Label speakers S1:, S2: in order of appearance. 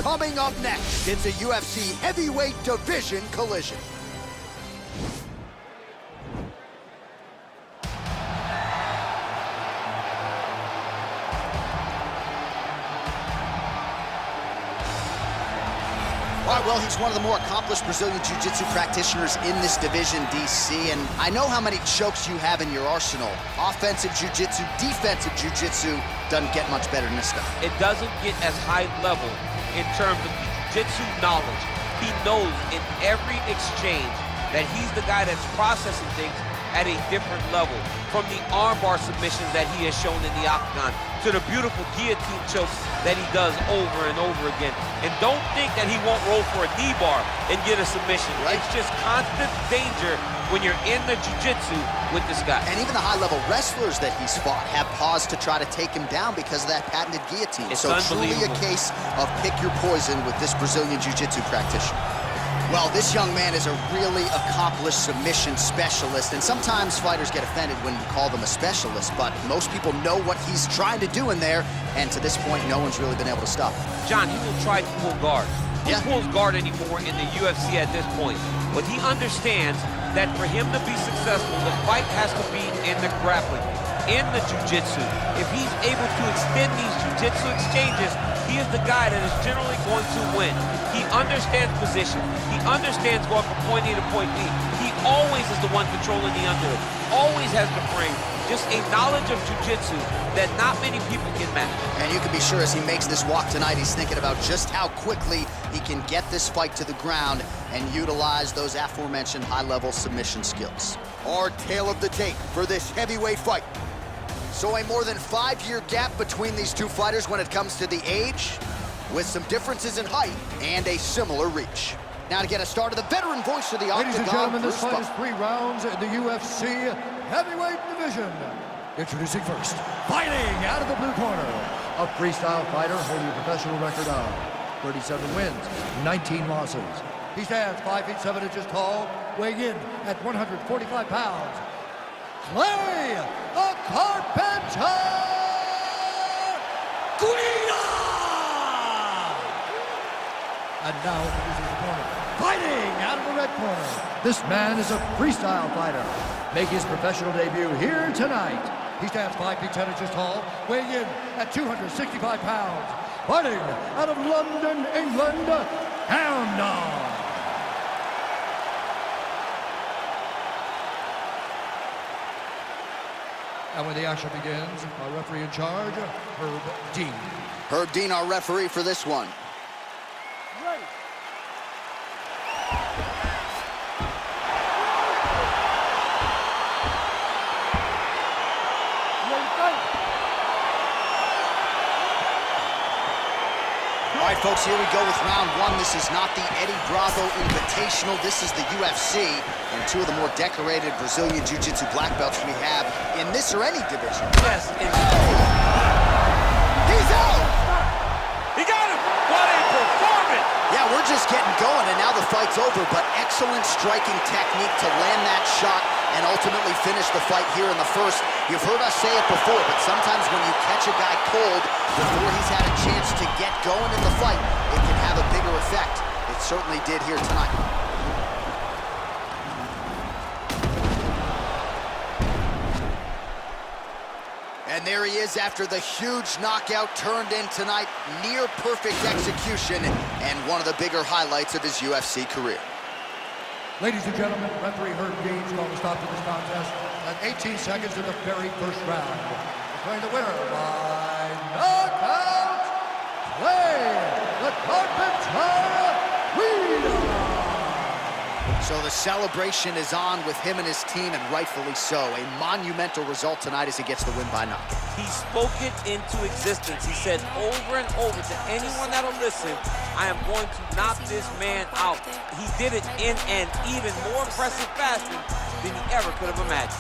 S1: Coming up next, it's a UFC heavyweight division collision.
S2: All right, well, he's one of the more accomplished Brazilian Jiu-Jitsu practitioners in this division, DC, and I know how many chokes you have in your arsenal. Offensive Jiu-Jitsu, defensive Jiu-Jitsu doesn't get much better than this stuff.
S3: It doesn't get as high level in terms of Jiu-Jitsu knowledge. He knows in every exchange that he's the guy that's processing things at a different level, from the armbar submissions that he has shown in the octagon to the beautiful guillotine chokes that he does over and over again. And don't think that he won't roll for a knee bar and get a submission. Right. It's just constant danger when you're in the jiu-jitsu with this guy.
S2: And even the high-level wrestlers that he's fought have paused to try to take him down because of that patented guillotine.
S3: It's
S2: so truly a case of pick your poison with this Brazilian jiu-jitsu practitioner. Well, this young man is a really accomplished submission specialist, and sometimes fighters get offended when you call them a specialist, but most people know what he's trying to do in there, and to this point, no one's really been able to stop him.
S3: John, he will try to pull guard. Who pulls guard anymore in the UFC at this point? But he understands that for him to be successful, the fight has to be in the grappling, in the jiu-jitsu. If he's able to extend these jiu-jitsu exchanges, he is the guy that is generally going to win. He understands position. He understands going from point A to point B. He always is the one controlling the underhook. Always has the frame. Just a knowledge of jiu-jitsu that not many people can match.
S2: And you can be sure as he makes this walk tonight, he's thinking about just how quickly he can get this fight to the ground and utilize those aforementioned high-level submission skills.
S1: Our tale of the tape for this heavyweight fight. So a more than 5-year gap between these two fighters when it comes to the age, with some differences in height and a similar reach. Now to get us started, the veteran voice of the octagon.
S4: Ladies and gentlemen, this fight is 3 rounds in the UFC heavyweight division. Introducing first, fighting out of the blue corner, a freestyle fighter holding a professional record of 37 wins, 19 losses. He stands 5 feet 7 inches tall, weighing in at 145 pounds. Clay, the Carpenter Guida! And now introducing his opponent, fighting out of the red corner. This man is a freestyle fighter, making his professional debut here tonight. He stands 5 feet 10 inches tall, weighing in at 265 pounds. Fighting out of London, England, Hound Dog. And when the action begins, our referee in charge, Herb Dean.
S1: Herb Dean, our referee for this one.
S4: Ready.
S2: All right, folks, here we go with round 1. This is not the Eddie Bravo Invitational. This is the UFC, and 2 of the more decorated Brazilian Jiu-Jitsu black belts we have in this or any division.
S3: Yes,
S1: He's out!
S3: he got him! What a performance!
S1: Yeah, we're just getting going, and now the fight's over, but excellent striking technique to land that shot and ultimately finish the fight here in the first. You've heard us say it before, but sometimes when you catch a guy cold before he's had a chance to get going in the fight, it can have a bigger effect. It certainly did here tonight. And there he is after the huge knockout turned in tonight. Near perfect execution and one of the bigger highlights of his UFC career.
S4: Ladies and gentlemen, referee Herb Dean is going to stop to this contest at 18 seconds in the very first round. Declaring the winner by knockout, Clay, the Carpenter Guida.
S1: So the celebration is on with him and his team, and rightfully so. A monumental result tonight as he gets the win by knockout.
S3: He spoke it into existence. He said over and over to anyone that'll listen, I am going to knock this man out. He did it in an even more impressive fashion than he ever could have imagined.